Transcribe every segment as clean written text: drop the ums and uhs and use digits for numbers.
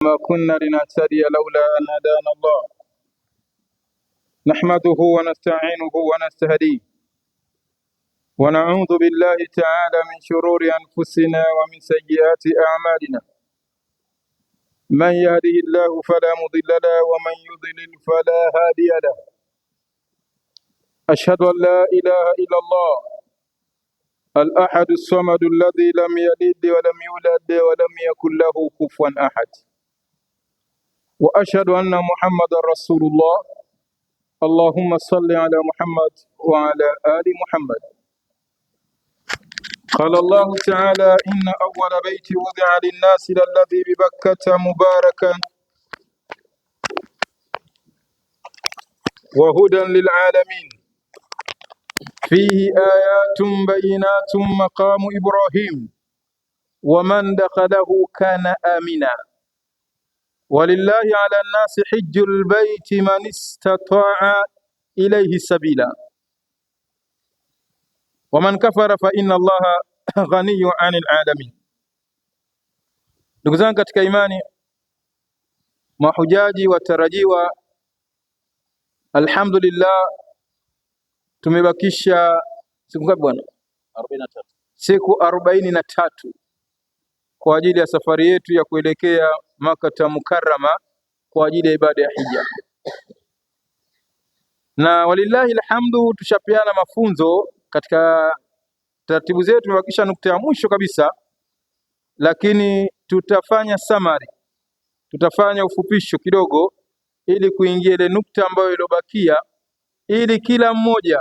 ما كنا لنهتدي لولا أن هدانا الله نحمده ونستعينه ونستهديه ونعوذ بالله تعالى من شرور أنفسنا ومن سيئات أعمالنا من يهده الله فلا مضل له ومن يضلل فلا هادي له أشهد أن لا إله إلا الله الأحد الصمد الذي لم يلد ولم يولد ولم يكن له كفوا أحد وأشهد أن محمد رسول الله اللهم صل على محمد وعلى آل محمد. قال الله تعالى إن أول بيت وضع للناس للذي ببكة مباركا وهدى للعالمين فيه آيات بينات مقام إبراهيم ومن دخله كان آمنا ولله على الناس حج البيت من استطاع إليه سبيلا ومن كفر فإن الله غني عن العالمين. Ndugu zangu katika imani, mahujaji watarajiwa, alhamdulillah tumebakisha siku ngapi bwana? 43. Siku 43 kwa ajili ya safari yetu ya kuelekea Makkah Mukarrama kwa ajili ya ibada ya hija. Na walillahi alhamdu tushapeana mafunzo katika taratibu zetu, tumebakisha nukta ya mwisho kabisa, lakini tutafanya summary, tutafanya ufupisho kidogo ili kuingia ile nukta ambayo iliyobakia, ili kila mmoja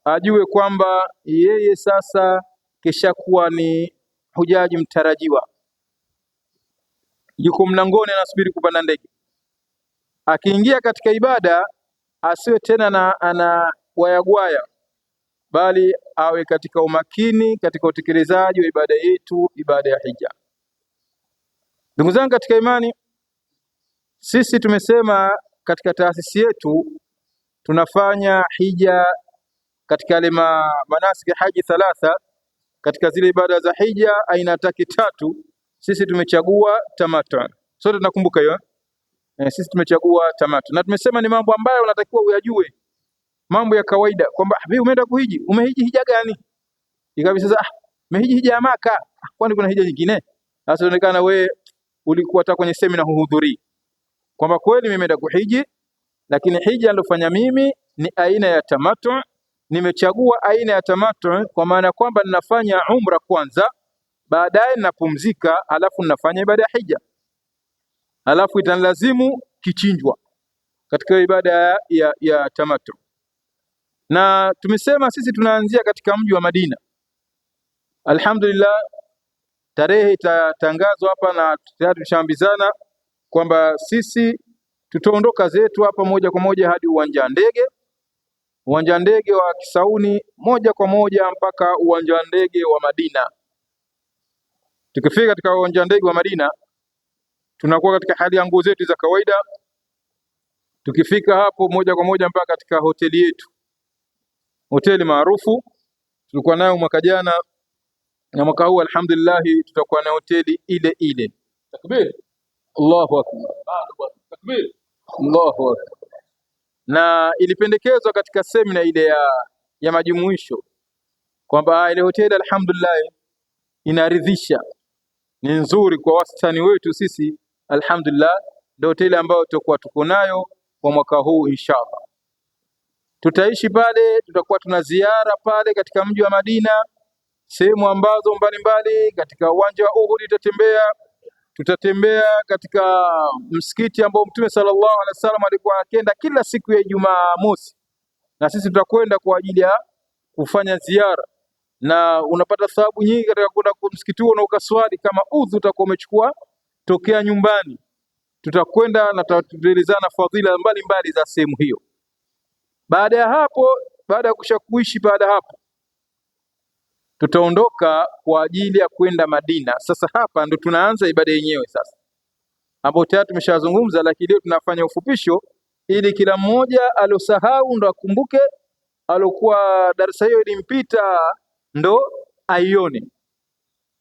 ajue kwamba yeye sasa kishakuwa ni hujaji mtarajiwa, yuko mlangoni anasubiri kupanda ndege. Akiingia katika ibada asiwe tena ana wayagwaya, bali awe katika umakini katika utekelezaji wa ibada yetu, ibada ya hija. Ndugu zangu katika imani, sisi tumesema katika taasisi yetu tunafanya hija katika yale manasiki haji 3, katika zile ibada za hija aina taki 3. Sisi tumechagua tamattu. Sote tunakumbuka hiyo. Sisi tumechagua tamattu. Na tumesema ni mambo ambayo unatakiwa uyajue. Mambo ya kawaida kwamba wewe umeenda kuhiji, umehiji hija gani? Ikawa sasa umehiji hija ya Maka. Kwani kuna hija nyingine? Sasa inaonekana wewe ulikuwa hata kwenye semina huhudhuri. Kwamba kweli mimi nimeenda kuhiji, lakini hija nilofanya mimi ni aina ya tamattu. Nimechagua aina ya tamattu kwa maana kwamba ninafanya umra kwanza, baadaye ninapumzika, alafu ninafanya ibada ya hija. Alafu itanilazimu kichinjwa katika ibada ya tamattu. Na tumesema sisi tunaanzia katika mji wa Madina. Alhamdulillah, tarehe itatangazwa hapa na tayari tushaambizana kwamba sisi tutaondoka zetu hapa moja kwa moja hadi uwanja wa ndege wa Kisauni, moja kwa moja mpaka uwanja wa ndege wa Madina. Tukifika katika uwanja wa ndege wa Madina, tunakuwa katika hali ya nguo zetu za kawaida. Tukifika hapo moja kwa moja mpaka katika hoteli yetu, hoteli maarufu tulikuwa nayo mwaka jana, na mwaka huu alhamdulillah tutakuwa na hoteli ile ile. Takbir, Allahu akbar, takbir, Allahu akbar. Na ilipendekezwa katika semina ile ya majumuisho kwamba ile hoteli alhamdulillah inaridhisha, ni nzuri kwa wastani wetu sisi, alhamdulillah ndio hoteli ambayo tutakuwa tuko nayo kwa mwaka huu inshallah. Tutaishi pale, tutakuwa tuna ziara pale katika mji wa Madina, sehemu ambazo mbalimbali. Katika uwanja wa Uhud tutatembea katika msikiti ambao Mtume sallallahu alaihi wasallam alikuwa akienda kila siku ya Ijumaa mosi, na sisi tutakwenda kwa ajili ya kufanya ziara, na unapata thawabu nyingi katika kwenda kwa msikiti huo na ukaswali kama udhu utakuwa umechukua tokea nyumbani. Tutakwenda na tutaelezana fadhila mbalimbali za sehemu hiyo. Baada ya hapo, baada ya kushakuishi, baada hapo tutaondoka kwa ajili ya kwenda Madina. Sasa hapa ndo tunaanza ibada yenyewe sasa, hapo tayari tumeshazungumza, lakini leo tunafanya ufupisho ili kila mmoja alosahau ndo akumbuke, alokuwa darasa hiyo ilimpita ndo aione.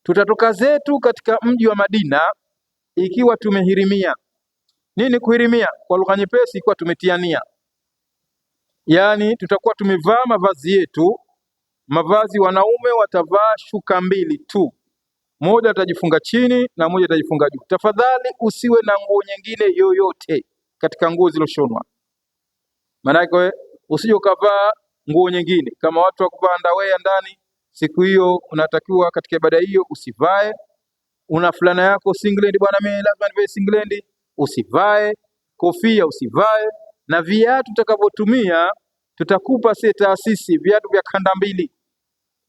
Tutatoka zetu katika mji wa Madina ikiwa tumehirimia. Nini kuhirimia? Kwa lugha nyepesi, ikiwa tumetiania, yaani tutakuwa tumevaa mavazi yetu. Mavazi, wanaume watavaa shuka mbili tu, moja atajifunga chini na moja atajifunga juu. Tafadhali usiwe na nguo nyingine yoyote katika nguo ziloshonwa, maana usije ukavaa nguo nyingine. Kama watu wa kuvaa ndawea ndani, siku hiyo unatakiwa katika ibada hiyo usivae. Una fulana yako singlet, bwana mimi lazima nivae singlet, usivae. Kofia usivae, na viatu utakavyotumia tutakupa taasisi viatu vya kanda mbili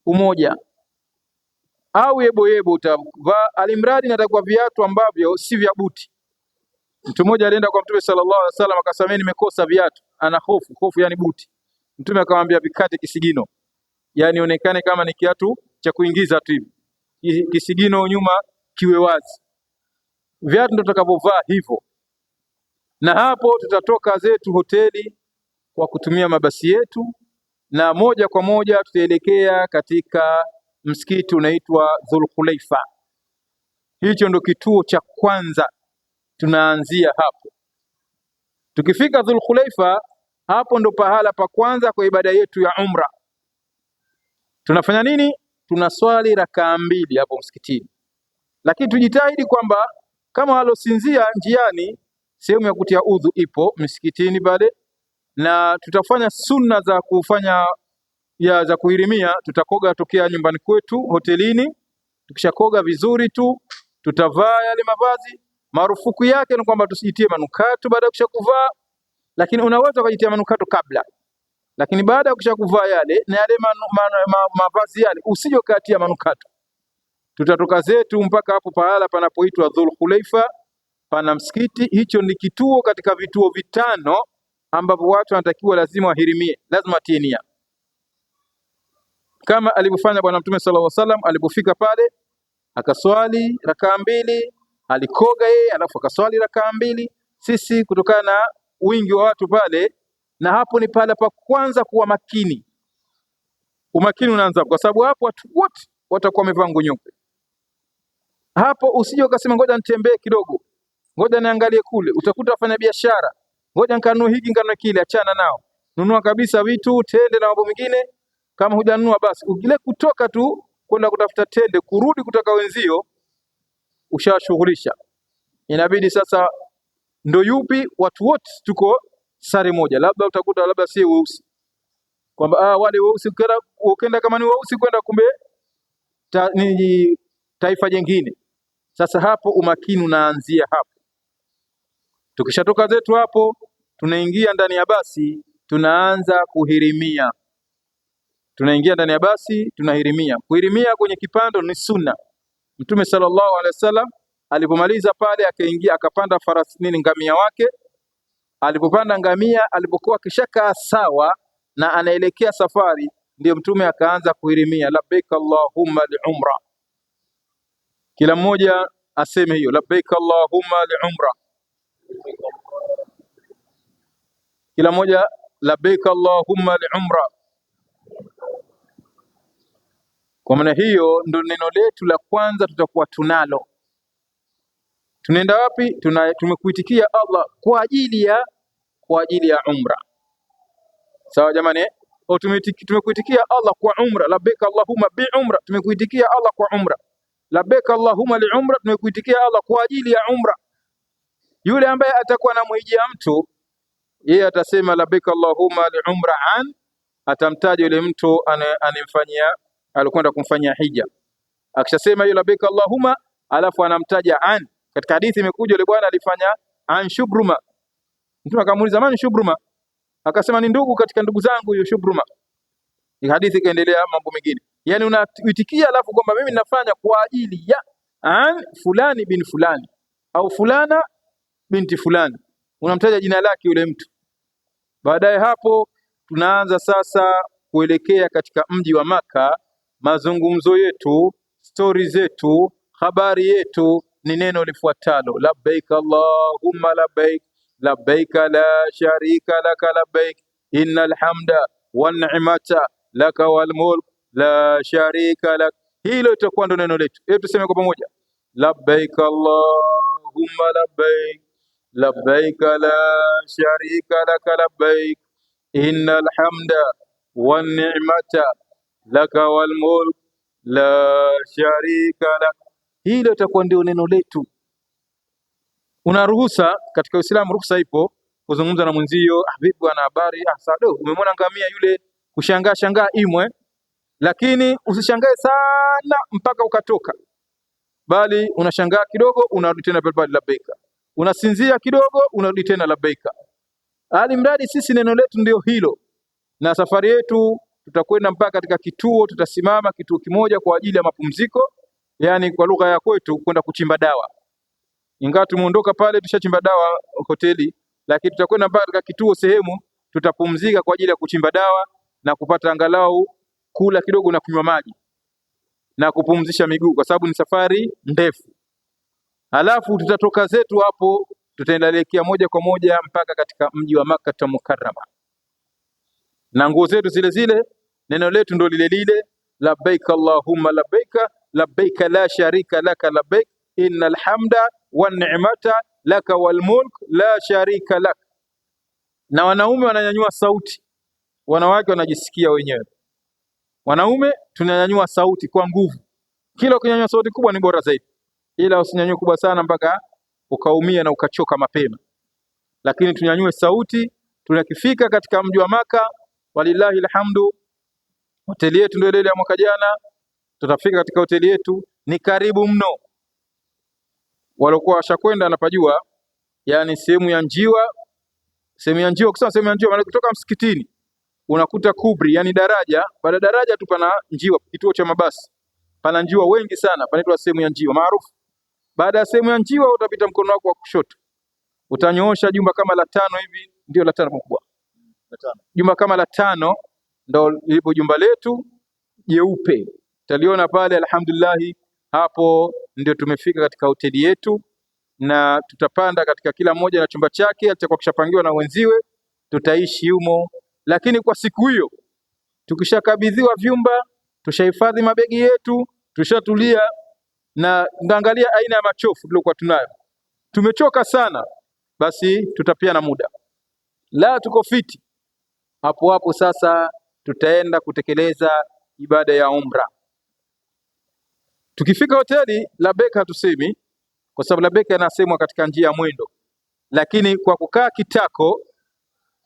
umoja au yebo utavaa, alimradi natakuwa viatu ambavyo si vya buti. Mtu mmoja alienda kwa Mtume sallallahu alaihi wasallam akasema nimekosa viatu, ana hofu yani buti. Mtume akamwambia vikate kisigino, yani onekane kama ni kiatu cha kuingiza tu hivi, kisigino nyuma kiwe wazi. Viatu ndio tutakavyovaa hivyo, na hapo tutatoka zetu hoteli kwa kutumia mabasi yetu, na moja kwa moja tutaelekea katika msikiti unaitwa Dhulkhulaifa. Hicho ndo kituo cha kwanza, tunaanzia hapo. Tukifika Dhulkhulaifa, hapo ndo pahala pa kwanza kwa ibada yetu ya umra. Tunafanya nini? Tunaswali rakaa mbili hapo msikitini, lakini tujitahidi kwamba kama walosinzia njiani, sehemu ya kutia udhu ipo msikitini pale, na tutafanya sunna za kufanya za kuhirimia. Tutakoga tokea nyumbani kwetu hotelini. Tukishakoga vizuri tu, tutavaa yale mavazi. Marufuku yake ni kwamba tusijitie manukato baada ya kushakuvaa, lakini unaweza kujitia manukato kabla, lakini baada ya kushakuvaa yale na yale mavazi yale usije ukatia manukato. Tutatoka zetu mpaka hapo pahala panapoitwa Dhulkhulaifa, pana msikiti. Hicho ni kituo katika vituo vitano ambapo watu wanatakiwa lazima wahirimie, lazima atie nia, kama alivyofanya Bwana Mtume sallallahu alaihi wasallam. Alipofika pale akaswali rakaa mbili, alikoga yeye, alafu akaswali rakaa mbili. Sisi kutokana na wingi wa watu pale, na hapo ni pale pa kwanza kuwa makini. Umakini unaanza kwa sababu hapo watu wote watakuwa wamevaa nguo nyeupe. Hapo usije ukasema ngoja nitembee kidogo, ngoja niangalie kule. Utakuta wafanya biashara, ngoja nikanunue hiki nikanunue kile. Achana nao, nunua kabisa vitu, tende na mambo mengine. Kama hujanunua basi ukile kutoka tu kwenda kutafuta tende, kurudi kutoka wenzio ushashughulisha. Inabidi sasa ndo yupi, watu wote tuko sare moja. Labda utakuta labda si weusi, kwamba wale weusi ukenda kama ni weusi kwenda, kumbe ni taifa jingine. Sasa hapo umakini unaanzia hapo. Tukishatoka zetu hapo, tunaingia ndani ya basi, tunaanza kuhirimia. Tunaingia ndani ya basi, tunahirimia. Kuhirimia kwenye kipando ni sunna. Mtume sallallahu alaihi wasallam alipomaliza pale, akaingia akapanda farasi ngamia wake. Alipopanda ngamia, alipokuwa kishakaa sawa na anaelekea safari, ndio Mtume akaanza kuhirimia, labbaik allahumma liumra. Kila mmoja aseme hiyo, labbaik allahumma liumra. Kila mmoja labbaik allahumma liumra. Kwa maana hiyo ndo neno letu la kwanza tutakuwa tunalo. Tunaenda wapi? Tumekuitikia Allah kwa ajili ya umra. Sawa jamani? Tumekuitikia Allah kwa umra, labbaik allahumma bi umra. Tumekuitikia Allah kwa umra, labbaik allahumma li umra. Tumekuitikia Allah kwa ajili ya umra. Yule ambaye atakuwa na muhijia mtu, yeye atasema labbaik allahumma li umra an, atamtaja yule mtu anemfanyia, alikwenda kumfanyia hija. Akishasema hiyo labbaik allahumma, alafu anamtaja an. Katika hadithi imekuja yule bwana alifanya an Shubruma. Mtu akamuuliza man Shubruma, akasema ni ndugu katika ndugu zangu hiyo Shubruma. Ni hadithi ikaendelea mambo mengine. Yani unaitikia alafu kwamba mimi ninafanya kwa ajili ya an fulani bin fulani au fulana binti fulani, unamtaja jina lake yule mtu. Baadaye hapo tunaanza sasa kuelekea katika mji wa Maka. Mazungumzo yetu, stori zetu, habari yetu ni neno lifuatalo, labbaik allahumma labbaik, labbaik la sharika laka labbaik, innal hamda wan ni'mata laka wal mulk la sharika lak. Hilo itakuwa ndo neno letu. Hebu tuseme kwa pamoja, labbaik allahumma Allahumma labbaik labbaik la sharika laka labbaik innal hamda wan ni'mata laka wal mulk la sharika lak. Hilo itakuwa ndio neno letu. Una ruhusa katika Uislamu, ruhusa ipo kuzungumza na mwenzio, vipi bwana, habari, sado, umemwona ngamia yule, kushangaa imwe, lakini usishangae sana mpaka ukatoka, bali unashangaa kidogo, unarudi tena pale labbaika, unasinzia kidogo, unarudi tena labbaika. Hali mradi sisi neno letu ndio hilo, na safari yetu tutakwenda mpaka katika kituo, tutasimama kituo kimoja kwa ajili ya mapumziko, yani kwa lugha ya kwetu kwenda kuchimba dawa. Ingawa tumeondoka pale tushachimba dawa hoteli, lakini tutakwenda mpaka katika kituo, sehemu tutapumzika kwa ajili ya kuchimba dawa na kupata angalau kula kidogo na kunywa maji na kupumzisha miguu, kwa sababu ni safari ndefu. Halafu tutatoka zetu hapo, tutaendelea moja kwa moja mpaka katika mji wa Makkah Mukarrama, na nguo zetu zile zile, neno letu ndo lile lile, labbaik Allahumma labbaik labbaik la sharika laka labbaik innal hamda wan ni'mata laka wal mulk la sharika lak. Na wanaume wananyanyua sauti, wanawake wanajisikia wenyewe. Wanaume tunanyanyua sauti kwa nguvu, kila ukinyanyua sauti kubwa ni bora zaidi, ila usinyanyue kubwa sana mpaka ukaumia na ukachoka mapema, lakini tunyanyue sauti. Tunakifika katika mji wa Maka, walillahi alhamdu, hoteli yetu ndio ile ya mwaka jana. Tutafika katika hoteli yetu, ni karibu mno. Walikuwa washakwenda anapajua, yani sehemu ya njiwa. Kusema sehemu ya njiwa maana kutoka msikitini unakuta kubri, yani daraja, baada daraja tu pana njiwa, kituo cha mabasi, pana njiwa wengi sana, panaitwa sehemu ya njiwa maarufu. Baada ya sehemu ya njiwa utapita mkono wako wa kushoto, utanyoosha jumba kama la 5 hivi, ndio la 5 kubwa, jumba kama la 5 ndio lipo jumba letu jeupe, utaliona pale. Alhamdulillah, hapo ndio tumefika katika hoteli yetu, na tutapanda katika kila mmoja na chumba chake alichokuwa kishapangiwa na wenziwe, tutaishi humo. Lakini kwa siku hiyo tukishakabidhiwa vyumba, tushahifadhi mabegi yetu, tushatulia, na ndaangalia aina ya machofu tuliokuwa tunayo, tumechoka sana, basi tutapiana muda, la tuko fiti, hapo hapo sasa tutaenda kutekeleza ibada ya umra. Tukifika hoteli, labbaik hatusemi, kwa sababu labbaik anasemwa katika njia ya mwendo, lakini kwa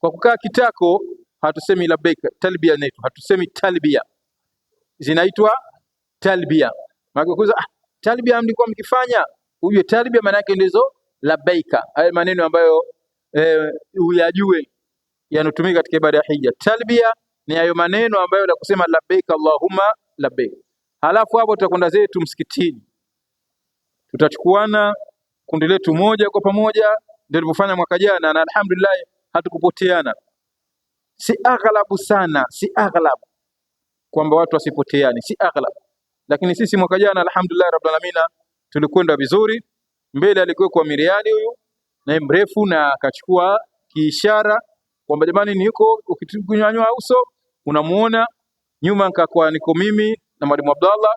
kukaa kitako hatusemi labbaik. Talbia netu hatusemi talbia, zinaitwa talbia. Maana talbia mlikuwa mkifanya, ujue talbia maana yake ndizo labbaika. Haya maneno ambayo uyajue yanotumika katika ibada ya hija. Talbia ni hayo maneno ambayo la kusema labbaik Allahumma labbaik. Halafu hapo tutakwenda zetu msikitini, tutachukuana kundi letu moja kwa pamoja, ndio tulipofanya mwaka jana, na alhamdulillah hatukupoteana. Si aghlabu sana, si aghlabu kwamba watu wasipoteane, si aghlabu, lakini sisi mwaka jana alhamdulillah rabbil alamin tulikwenda vizuri. Mbele alikuwa kwa Miriadi huyu na mrefu, na akachukua kiishara kwamba jamani, ni yuko, ukitunyanyua uso unamuona. Nyuma nikakuwa niko mimi na Mwalimu Abdallah,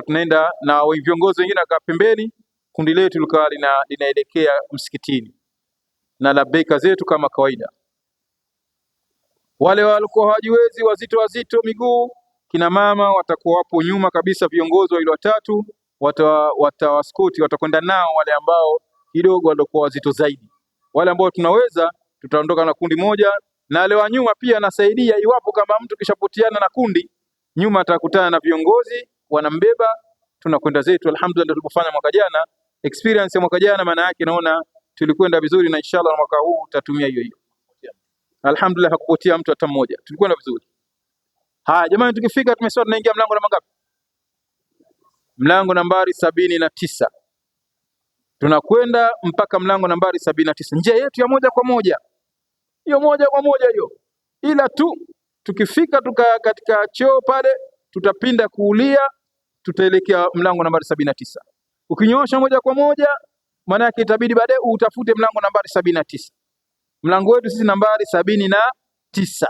tunaenda na viongozi wengine aka pembeni. Kundi letu likawa linaelekea msikitini na labbaika zetu kama kawaida. Wale walikuwa hawajiwezi, wazito miguu, kina mama watakuwa wapo nyuma kabisa, viongozi wale watatu watawaskoti, watakwenda nao wale ambao kidogo walikuwa wazito zaidi. Wale ambao tunaweza tutaondoka na kundi moja, na wale wa nyuma pia nasaidia, iwapo kama mtu kishapotiana na kundi, nyuma atakutana na viongozi wanambeba, tunakwenda zetu. Alhamdulillah, tulipofanya mwaka jana, experience ya mwaka jana, maana yake naona tulikwenda vizuri, na inshallah mwaka huu tutatumia hiyo. Alhamdulillah, hakupotea mtu hata mmoja, tulikwenda vizuri. Haya jamani, tukifika tumesema tunaingia mlango namba ngapi? Mlango nambari 79. Tunakwenda mpaka mlango nambari 79, njia yetu ya moja kwa moja hiyo, ila tu tukifika katika choo pale, tutapinda kuulia, tutaelekea mlango nambari 79. Ukinyoosha moja kwa moja, maana yake itabidi baadaye utafute mlango nambari 79. Mlango wetu sisi nambari 79.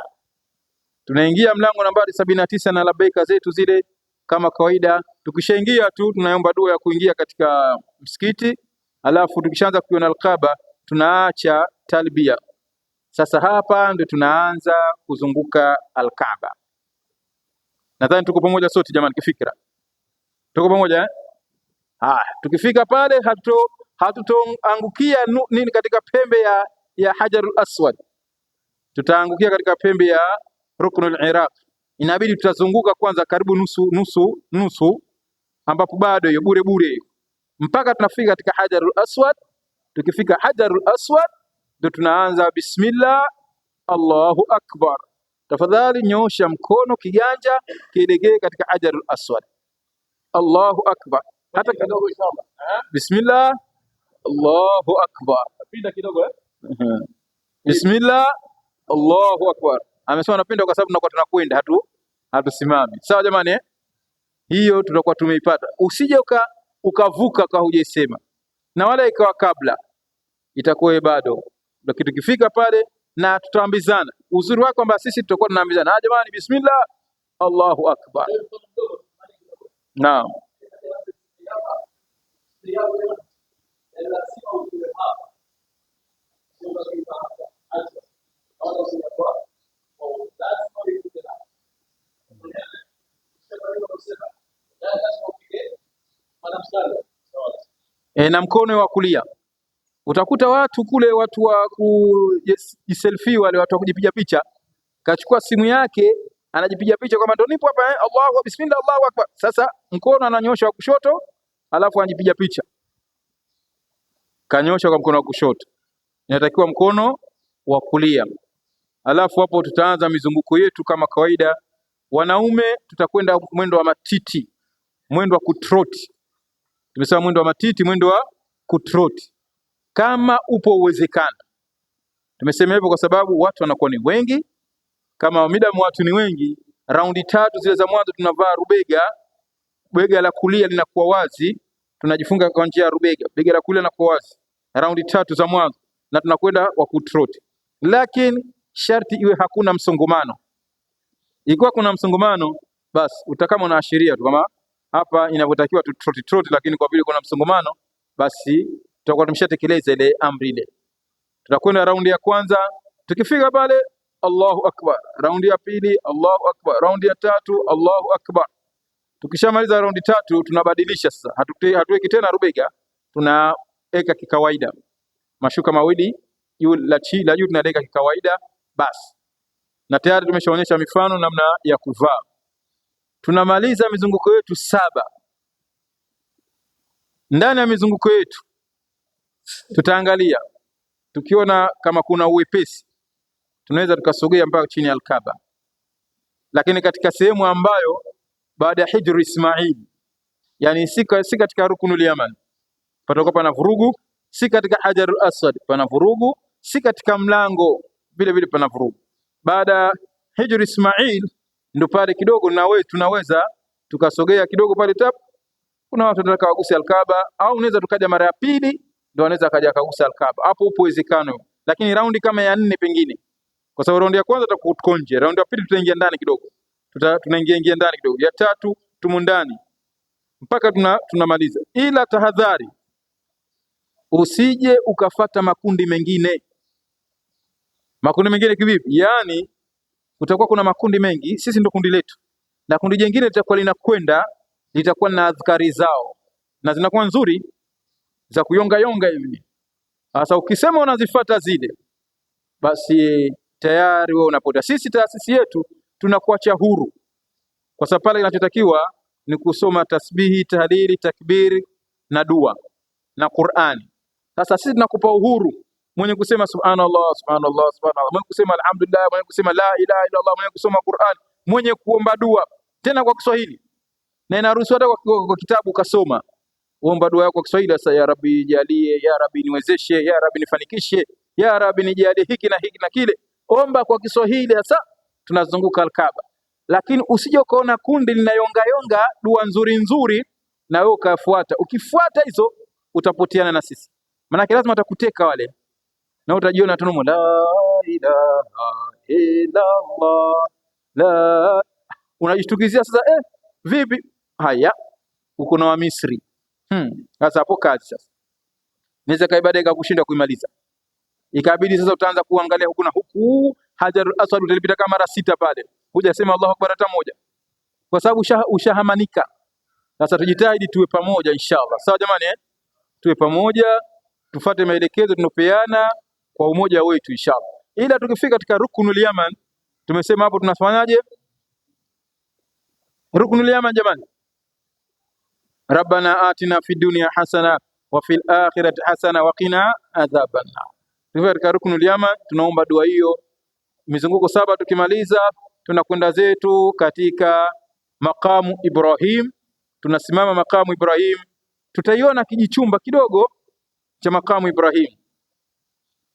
Tunaingia mlango nambari 79 na labbaika zetu zile kama kawaida. Tukishaingia tu tunaomba dua ya kuingia katika msikiti, alafu tukishaanza kuiona Alkaaba tunaacha talbia. Sasa hapa ndio tunaanza kuzunguka Alkaaba. Nadhani tuko pamoja sote jamani, kifikra tuko pamoja eh? Tukifika pale hatutoangukia nini katika pembe ya Hajarul Aswad, tutaangukia katika pembe ya Ruknul Iraq. Inabidi tutazunguka kwanza karibu nusu, ambapo bado hiyo bure mpaka tunafika katika Hajarul Aswad. Tukifika Hajarul Aswad ndio tunaanza bismillah, Allahu akbar. Tafadhali nyosha mkono kiganja kielekee katika Hajarul Aswad. Allahu akbar. Hata kidogo inshallah. Bismillah, Allahu akbar. Pinda kidogo Bismillah, Allahu akbar. Amesema napenda kwa sababu tunakuwa tunakwenda hatusimami. Sawa jamani Hiyo tutakuwa tumeipata. Usije ukavuka kwa hujaisema. Na wala ikawa kabla, itakuwa bado. Ndio kitu kifika pale na tutaambizana. Uzuri wake kwamba sisi tutakuwa tunaambizana. Jamani bismillah, Allahu akbar. Naam. Na mkono wa kulia utakuta watu kule, watu wa kujiselfie, wale watu wa kujipiga picha, kachukua simu yake anajipiga picha kwamba ndo nipo hapa Allahu bismillah, Allahu akbar. Sasa mkono ananyosha wa kushoto, alafu anajipiga picha, kanyosha kwa mkono wa kushoto, inatakiwa mkono wa kulia. Alafu hapo tutaanza mizunguko yetu kama kawaida. Wanaume tutakwenda mwendo wa matiti, mwendo wa kutroti. Tumesema mwendo wa matiti, mwendo wa kutroti kama upo uwezekano. Tumesema hivyo kwa sababu watu wanakuwa ni wengi. Kama midamu watu ni wengi, raundi 3 zile za mwanzo tunavaa rubega, bega la kulia linakuwa wazi, tunajifunga kwa njia ya rubega, bega la kulia linakuwa wazi raundi 3 za mwanzo, na tunakwenda wa kutroti. Lakini sharti iwe hakuna msongomano. Ikiwa kuna msongomano, basi utakama unaashiria tu kama hapa inavyotakiwa tu troti, lakini kwa vile kuna msongomano, basi tutakuwa tumeshatekeleza ile amri ile. Tutakwenda raundi ya kwanza, tukifika pale Allahu akbar, raundi ya pili Allahu akbar, raundi ya 3 Allahu akbar. Tukishamaliza raundi 3 tunabadilisha sasa, hatuweki tena rubega, tunaweka kikawaida, mashuka mawili la juu tunaweka kikawaida basi. Na tayari tumeshaonyesha mifano namna ya kuvaa. Tunamaliza mizunguko yetu 7. Ndani ya mizunguko yetu tutaangalia, tukiona kama kuna uwepesi tunaweza tukasogea mpaka chini ya Al-Kaaba. Lakini katika sehemu ambayo baada ya Hijr Ismail, yani si katika Ruknul Yaman patakuwa pana vurugu, si katika Hajarul Aswad pana vurugu, si katika mlango vile pana vurugu. Baada Hijr Ismail ndo pale kidogo na wewe tunaweza tukasogea kidogo pale tap. Kuna watu wanataka waguse Al-Kaaba, au unaweza tukaja mara ya pili ndio anaweza akaja kagusa Al-Kaaba. Hapo upo uwezekano. Lakini raundi kama ya 4 pengine, kwa sababu raundi ya kwanza tutakuwa nje, raundi ya pili tutaingia ndani kidogo, tunaingia ndani kidogo, ya 3 tumo ndani mpaka tunamaliza. Ila tahadhari, usije ukafata makundi mengine. Makundi mengine kivipi? Yani utakuwa kuna makundi mengi, sisi ndo kundi letu, na kundi jingine litakuwa litakuwa na adhkari zao na zinakuwa nzuri za kuyonga hivi. Sasa ukisema unazifuata zile, basi tayari wewe unapotea. Sisi taasisi yetu tunakuacha huru, kwa sababu pale kinachotakiwa ni kusoma tasbihi, tahlili, takbiri na dua na Qur'ani. Sasa sisi tunakupa uhuru, mwenye kusema subhanallah, subhanallah, subhanallah, mwenye kusema alhamdulillah, mwenye kusema la ilaha illa Allah, mwenye kusoma Qur'an, mwenye kuomba dua tena kwa Kiswahili, na inaruhusiwa hata kwa kitabu kasoma, omba dua yako kwa Kiswahili. Sasa ya Rabbi jalie, ya Rabbi niwezeshe, ya Rabbi nifanikishe, ya Rabbi nijalie hiki na hiki na kile, omba kwa Kiswahili. Sasa tunazunguka Al-Kaaba. Lakini usije ukaona kundi linayonga dua nzuri na wewe ukafuata. Ukifuata hizo utapoteana na sisi, maana lazima utakuteka wale, na utajiona tunomo la ilaha illa Allah la, unajishtukizia sasa. Vipi haya uko na wa Misri? Sasa hapo kazi sasa. inaweza kaibada ikakushinda kuimaliza, ikabidi sasa utaanza kuangalia huku na huku. Hajarul Aswad utalipita kama mara 6 pale, hujasema Allahu Akbar hata moja, kwa sababu ushahamanika. Sasa tujitahidi tuwe pamoja inshallah, sawa jamani tuwe pamoja, tufuate maelekezo tunopeana kwa umoja wetu inshallah. Ila tukifika katika Ruknul Yaman, tumesema hapo tunafanyaje? Ruknul Yaman jamani, Rabbana atina fid dunya hasana wa fil akhirati hasana wa qina adhaban nar. Tukifika katika Ruknul Yaman tunaomba dua hiyo. Mizunguko 7 tukimaliza, tunakwenda zetu katika makamu Ibrahim. Tunasimama makamu Ibrahim, tutaiona kijichumba kidogo cha makamu Ibrahim,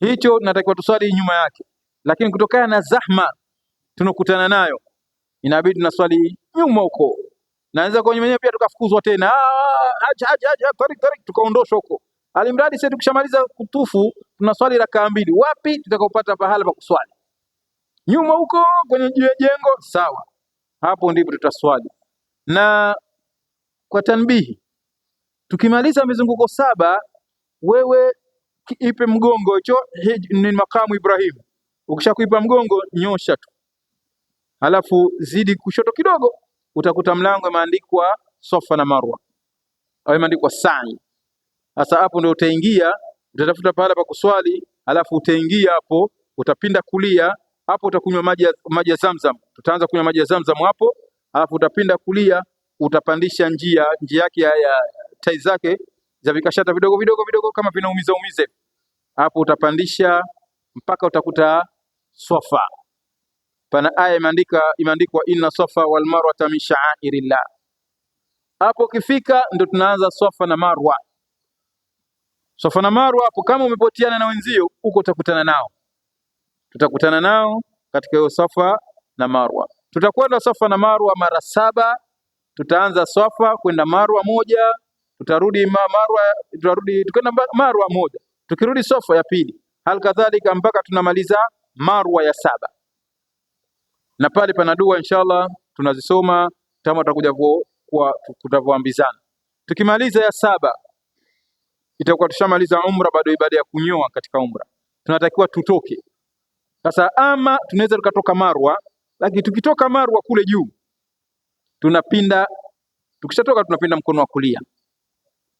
hicho natakiwa tuswali nyuma yake, lakini kutokana na zahma tunakutana nayo inabidi tunaswali nyuma huko. Naweza kwa nyuma pia tukafukuzwa tena, haja tarik tukaondoshwa huko. Alimradi sisi tukishamaliza kutufu tunaswali rakaa 2. Wapi tutakapopata pahala pa kuswali? Nyuma huko kwenye jengo, sawa, hapo ndipo tutaswali. Na kwa tanbihi, tukimaliza mizunguko 7, wewe ipe mgongo hicho ni makamu Ibrahim. Ukishakuipa mgongo, nyosha tu, halafu zidi kushoto kidogo, utakuta mlango umeandikwa Safa na Marwa au imeandikwa Sa'i. Sasa hapo ndio utaingia, utatafuta pahala pa kuswali, halafu utaingia hapo, utapinda kulia hapo, utakunywa maji ya Zamzam. Tutaanza kunywa maji ya Zamzam hapo, halafu utapinda kulia, utapandisha njia yake ya tai zake za vikashata vidogo kama vinaumiza. Hapo utapandisha mpaka utakuta Safa. Pana aya imeandikwa inna Safa wal Marwa min sha'airillah. Hapo ukifika ndo tunaanza Safa na Marwa. Safa na Marwa hapo, kama umepoteana na wenzio huko tutakutana nao katika hiyo Safa na Marwa. Tutakwenda Safa na Marwa mara 7. Tutaanza Safa kwenda Marwa 1, tutarudi tukenda Marwa 1, tukirudi Safa ya 2, hal kadhalika mpaka tunamaliza Marwa ya 7. Na pale pana dua inshallah tunazisoma kama tutakuja kwa tutavyoambizana. Tukimaliza ya 7 itakuwa tushamaliza umra, bado ibada ya kunyoa katika umra. Tunatakiwa tutoke. Sasa ama tunaweza tukatoka Marwa, lakini tukitoka Marwa kule juu tunapinda, tukishatoka tunapinda mkono wa kulia.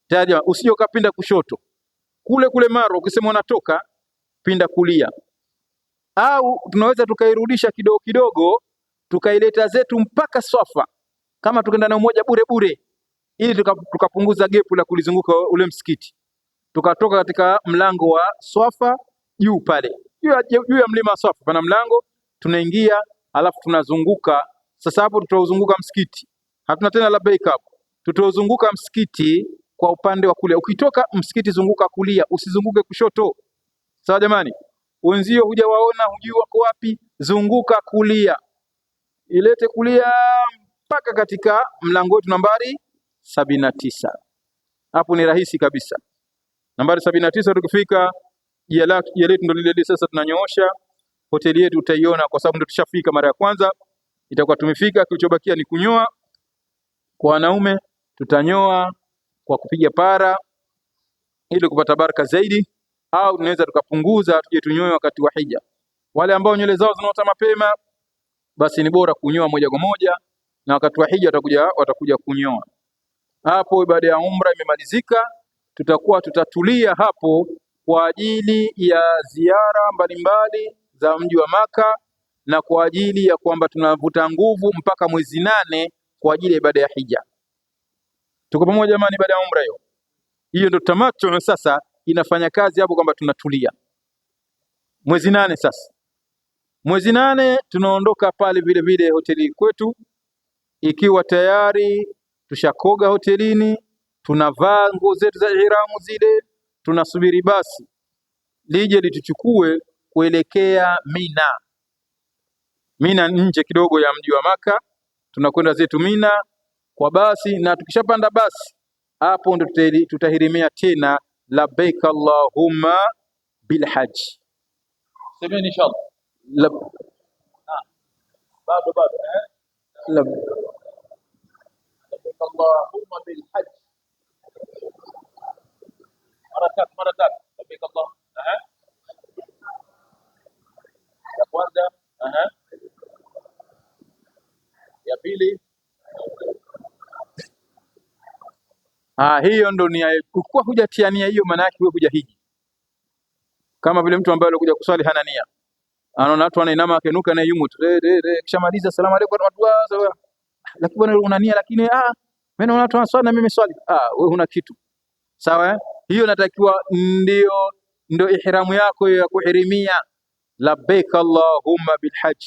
Tayari usije ukapinda kushoto. Kule Marwa ukisema unatoka, pinda kulia. Au tunaweza tukairudisha kidogo tukaileta zetu mpaka Safa, kama tukaenda na umoja bure ili tukapunguza gepu la kulizunguka ule msikiti. Tukatoka katika mlango wa Safa juu pale. Juu ya mlima Safa pana mlango, tunaingia alafu tunazunguka. Sasa hapo tutauzunguka msikiti. Hatuna tena labbaik hapo. Tutauzunguka msikiti kwa upande wa kulia. Ukitoka msikiti zunguka kulia, usizunguke kushoto. Sawa jamani? Wenzio hujawaona, hujui wako wapi, zunguka kulia. Ilete kulia mpaka katika mlango wetu nambari 79. Hapo ni rahisi kabisa. Nambari 79 tukifika, jia letu ndo lile sasa tunanyoosha. Hoteli yetu utaiona kwa sababu ndo tushafika mara ya kwanza. Itakuwa tumefika, kilichobakia ni kunyoa. Kwa wanaume tutanyoa kwa kupiga para ili kupata baraka zaidi, au tunaweza tukapunguza tuje tunyoe wakati wa hija. Wale ambao nywele zao zinaota mapema, basi ni bora kunyoa moja kwa moja, na wakati wa hija watakuja kunyoa. Hapo baada ya umra imemalizika, tutatulia hapo kwa ajili ya ziara mbalimbali za mji wa Maka, na kwa ajili ya kwamba tunavuta nguvu mpaka mwezi 8 kwa ajili ya ibada ya hija. Tuko pamoja jamani? Baada ya umra hiyo ndio tamattu sasa inafanya kazi hapo, kwamba tunatulia mwezi 8. Sasa mwezi 8 tunaondoka pale vile hoteli kwetu, ikiwa tayari tushakoga hotelini, tunavaa nguo zetu za ihramu zile, tunasubiri basi lije lituchukue kuelekea Mina nje kidogo ya mji wa Maka. Tunakwenda zetu Mina kwa basi, na tukishapanda basi hapo ndo tutahirimia tena labbaik Allahumma bilhajj. Semeni inshallah. Bado labbaik Allahumma bilhajj. mara tatu. Labbaik Allah. Ya kwanza, ya pili. Hiyo ndo nia. Ukikuwa hujatia nia hiyo, maana yake wewe hujahiji. Kama vile mtu ambaye alikuja kuswali hana nia, anaona watu wanainama akenuka na yumu kisha maliza salamu alaykum wa rahmatullah, lakini bwana una nia, lakini mimi naona watu wanaswali na mimi swali. Wewe huna kitu sawa. Hiyo natakiwa ndio ihramu yako ya kuhirimia. Labbaik Allahumma bilhajj,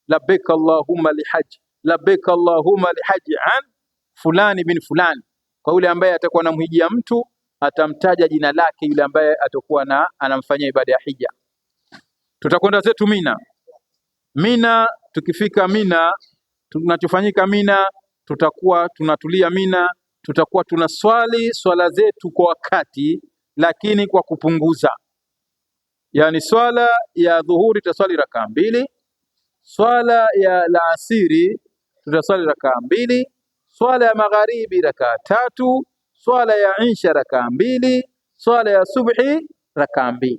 labbaik Allahumma lihajj, labbaik Allahumma lihajj an fulani bin fulani. Kwa yule ambaye atakuwa anamhijia mtu atamtaja jina lake yule ambaye atakuwa anamfanyia ibada ya hija. Tutakwenda zetu Mina. Tukifika Mina, tunachofanyika Mina, tutakuwa tunatulia Mina, tutakuwa tunaswali swala zetu kwa wakati, lakini kwa kupunguza. Yani swala ya dhuhuri tutaswali rakaa 2, swala ya alasiri tutaswali rakaa 2, swala ya magharibi rakaa 3, swala ya isha rakaa 2, swala ya subhi rakaa 2.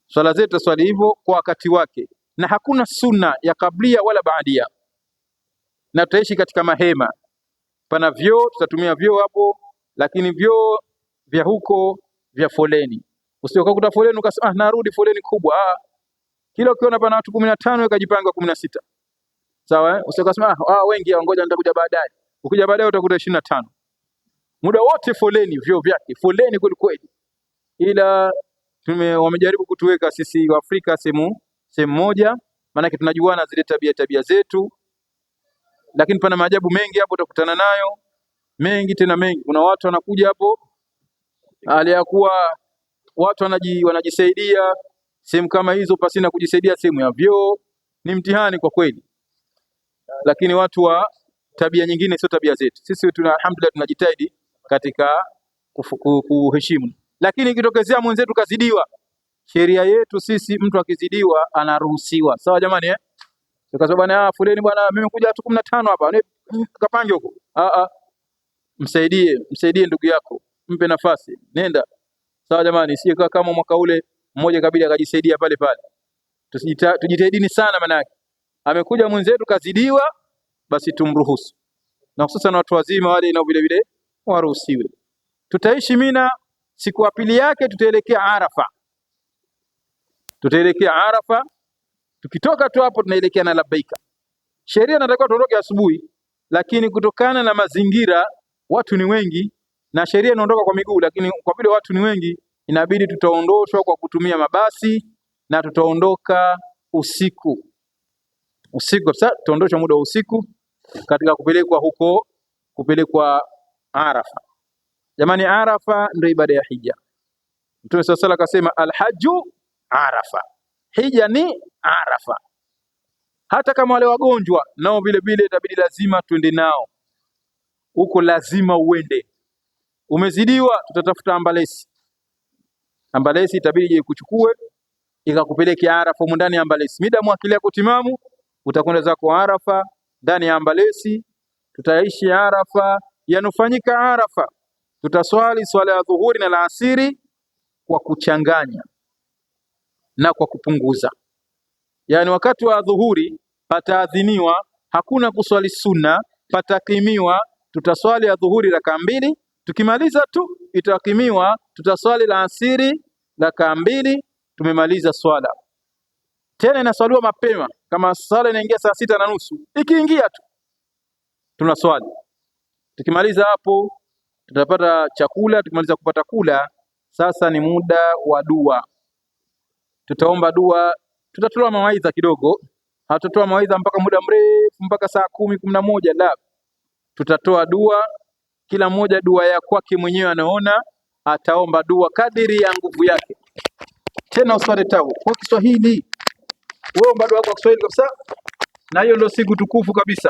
Swala zetu tutaswali hivyo kwa wakati wake, na hakuna sunna ya kablia wala baadia. Na tutaishi katika mahema, pana vyoo, tutatumia vyoo hapo, lakini vyoo vya huko vya foleni. Usiokuta foleni ukasema narudi foleni kubwa. Kila ukiona pana watu 15 ukajipanga 16. Sawa usiokasema wengi, ngoja nitakuja baadaye. Ukija baadaye utakuta 25. Muda wote foleni, vyoo vyake foleni kweli kweli. Ila wamejaribu kutuweka sisi wa Afrika sehemu moja, maana tunajuana zile tabia zetu, lakini pana maajabu mengi hapo utakutana nayo, mengi tena mengi. Kuna watu wanakuja hapo aliyakuwa watu wanajisaidia sehemu kama hizo pasina kujisaidia sehemu ya vyoo. Ni mtihani kwa kweli, lakini watu wa tabia nyingine sio tabia zetu sisi. Alhamdulillah tunajitahidi katika kuheshimu, lakini ikitokezea mwenzetu kazidiwa, sheria yetu sisi, mtu akizidiwa anaruhusiwa. Sawa jamani Kwa sababu bwana fulani bwana mimi kuja watu 15 hapa, kapange huko. Msaidie ndugu yako, mpe nafasi, nenda. Sawa jamani, si kama mwaka ule mmoja kabili akajisaidia pale. Tujitahidini sana, manake amekuja mwenzetu kazidiwa, basi tumruhusu, na hususan watu wazima wale nao vile vile waruhusiwe. Tutaishi Mina, siku ya pili yake tutaelekea Arafa. Tukitoka tu hapo tunaelekea na labbaika. Sheria inatakiwa tuondoke asubuhi, lakini kutokana na mazingira watu ni wengi na sheria inaondoka kwa miguu, lakini kwa vile watu ni wengi inabidi tutaondoshwa kwa kutumia mabasi, na tutaondoka usiku. Sasa tutaondoshwa muda wa usiku katika kupelekwa Arafa. Jamani, Arafa ndio ibada ya hija. Mtume sallallahu alayhi wasallam akasema alhaju Arafa, hija ni Arafa. Hata kama wale wagonjwa nao vile vile itabidi lazima tuende nao huko, lazima uende. Umezidiwa, tutatafuta ambalesi itabidi je kuchukue ikakupeleke Arafa. Ndani ya ambalesi mida mwakili yako timamu, utakwenda zako Arafa ndani ya ambalesi. Tutaishi Arafa, yanufanyika Arafa. Tutaswali swala ya dhuhuri na alasiri kwa kuchanganya na kwa kupunguza. Yani wakati wa dhuhuri pataadhiniwa, hakuna kuswali sunna, patakimiwa. Tutaswali ya dhuhuri rakaa 2, tukimaliza tu itakimiwa, tutaswali la asiri rakaa 2, tumemaliza swala. Tena inaswaliwa mapema, kama swala inaingia saa 6:30, ikiingia tu tunaswali. Tukimaliza hapo tutapata chakula. Tukimaliza kupata kula, sasa ni muda wa dua. Tutaomba dua, tutatoa mawaidha kidogo. Hatutatoa mawaidha mpaka muda mrefu mpaka saa 10-11, la. Tutatoa dua, kila mmoja dua ya kwake mwenyewe anaona, ataomba dua kadiri ya nguvu yake. Tena uswali tawu kwa Kiswahili, wewe omba dua kwa Kiswahili kabisa. Na hiyo ndio siku tukufu kabisa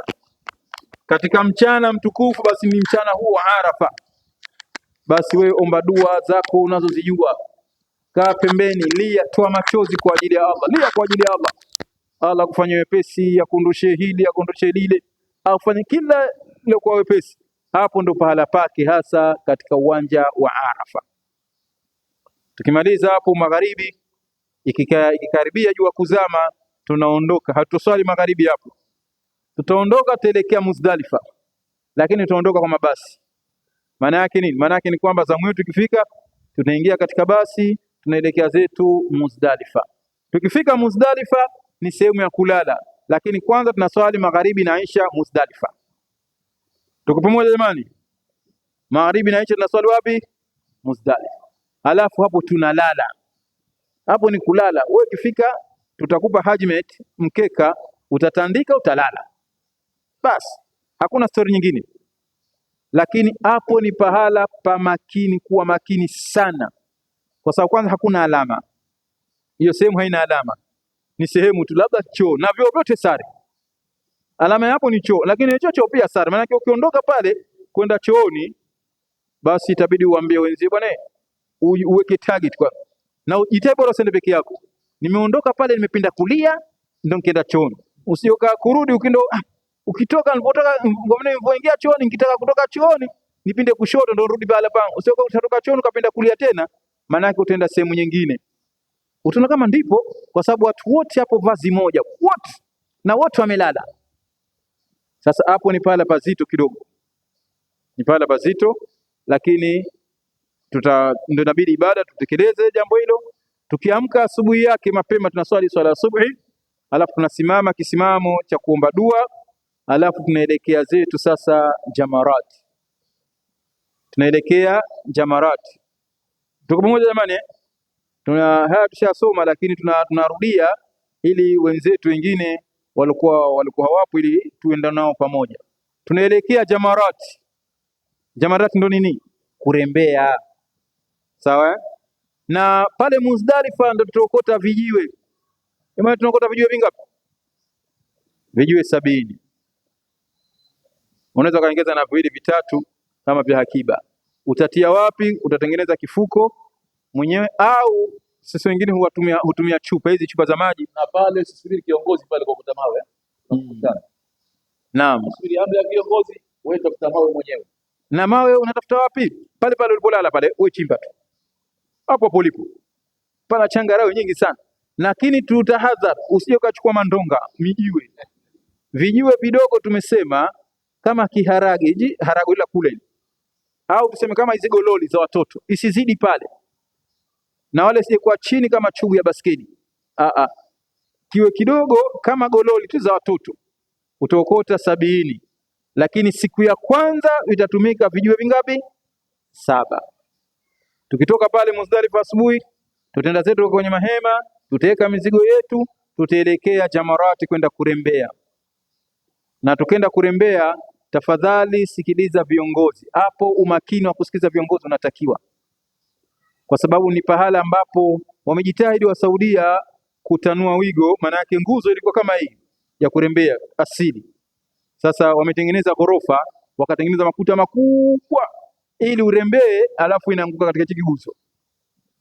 katika mchana mtukufu, basi ni mchana huu wa Arafa. Basi wewe omba dua zako unazozijua, kaa pembeni, lia, toa machozi kwa ajili ya Allah, lia kwa ajili ya Allah. Allah kufanya wepesi, akuondoshe hili, akuondoshe lile, afanye kila ile kwa wepesi. Hapo ndo pahala pake hasa katika uwanja wa Arafa. Tukimaliza hapo magharibi, ikikaribia jua kuzama, tunaondoka. Hatuswali magharibi hapo, tutaondoka tuelekea Muzdalifa, lakini tutaondoka kwa mabasi. Maana yake nini? Maana yake ni kwamba zamu yetu ikifika, tunaingia katika basi, tunaelekea zetu Muzdalifa. Tukifika Muzdalifa ni sehemu ya kulala, lakini kwanza tunaswali magharibi na Isha Muzdalifa. Tuko pamoja jamani? Magharibi na Isha tunaswali wapi? Muzdalifa. Alafu hapo tunalala. Hapo ni kulala. Wewe ukifika, tutakupa hajmet, mkeka, utatandika, utalala. Basi, hakuna story nyingine. Lakini hapo ni pahala pa makini, kuwa makini sana. Kwa sababu kwanza hakuna alama. Hiyo sehemu haina alama. Ni sehemu tu, labda choo na vyoo vyote sare. Alama hapo ni choo, lakini hicho choo pia sare. Maana ukiondoka pale kwenda chooni, basi itabidi uambie wenzio bwana, uweke target kwa. Na ujitae bora usende peke yako. Nimeondoka pale nimepinda kulia ndio nikaenda chooni. Usioka kurudi ukitoka nilipotoka nilipoingia chooni, nikitaka kutoka chooni nipinde kushoto ndio rudi pale pangu. Usioka utatoka chooni ukapinda kulia tena, maana yake utaenda sehemu nyingine. Utaona kama ndipo, kwa sababu watu wote hapo vazi moja, wote na wote wamelala. Sasa hapo ni pala pazito kidogo, ni pala pazito, lakini ndio inabidi ibada tutekeleze jambo hilo. Tukiamka asubuhi yake mapema tunaswali swala asubuhi, alafu tunasimama kisimamo cha kuomba dua, alafu tunaelekea zetu sasa Jamarat. Tunaelekea Jamarat. Tuko pamoja jamani? Haya tushasoma, lakini tunarudia ili wenzetu wengine walikuwa hawapo, ili tuende nao pamoja. Tunaelekea Jamarat. Jamarat ndo nini? Kurembea. Sawa? Na pale Muzdalifa ndo tutaokota vijiwe. Jamani, tunaokota vijiwe vingapi? Vijiwe 70. Unaweza kaongeza na viwili vitatu kama vya hakiba. Utatia wapi? Utatengeneza kifuko mwenyewe, au sisi wengine hutumia chupa hizi, chupa za maji. Na pale usisubiri kiongozi pale kwa kuta mawe. Naam. Usisubiri amri ya kiongozi, wewe tafuta mawe mwenyewe. Na mawe unatafuta wapi? Pale pale ulipolala pale, wewe chimba tu. Hapo hapo ulipo. Pana changarawe nyingi sana. Lakini tutahadhari usije ukachukua mandonga, mijiwe. Vijiwe vidogo tumesema kama kiharage, harage ila kule. Au tuseme kama hizo gololi za watoto, isizidi pale. Na wale sije kwa chini kama chugu ya basketi. Kiwe kidogo kama gololi tu za watoto. Utaokota 70. Lakini siku ya kwanza itatumika vijiwe vingapi? 7. Tukitoka pale Muzdalifa asubuhi, tutaenda zetu kwenye mahema, tutaweka mizigo yetu, tutaelekea Jamarati kwenda kurembea. Na tukenda kurembea, tafadhali sikiliza viongozi. Hapo umakini wa kusikiliza viongozi unatakiwa. Kwa sababu ni pahala ambapo wamejitahidi wa Saudia kutanua wigo, maana yake nguzo ilikuwa kama hii ya kurembea asili. Sasa wametengeneza ghorofa, wakatengeneza makuta makubwa ili urembee, alafu inaanguka katika kiguzo.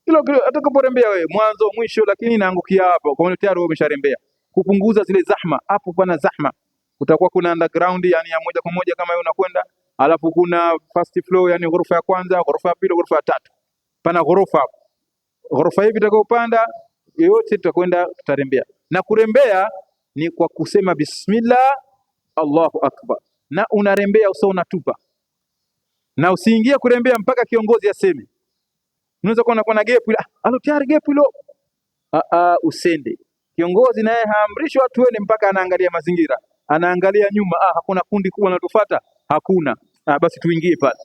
Kilo atakaporembea wewe mwanzo mwisho, lakini inaangukia hapo. Kwa hiyo tayari wewe umesharembea. Kupunguza zile zahma, hapo pana zahma. Kutakuwa kuna underground, yani ya moja kwa moja kama wewe unakwenda, alafu kuna first floor, yani ghorofa ya kwanza, ghorofa ya pili, ghorofa ya tatu. Pana ghorofa hapo. Ghorofa hivi tutakayopanda yote tutakwenda tutarembea. Na kurembea ni kwa kusema bismillah, Allahu akbar. Na unarembea usao unatupa. Na usiingie kurembea mpaka kiongozi aseme. Unaweza kuwa na gap ile, tayari gap hilo. Usende. Kiongozi naye haamrishi watu wene mpaka anaangalia mazingira. Anaangalia nyuma, hakuna kundi kubwa linalofuata, hakuna. Basi tuingie pale.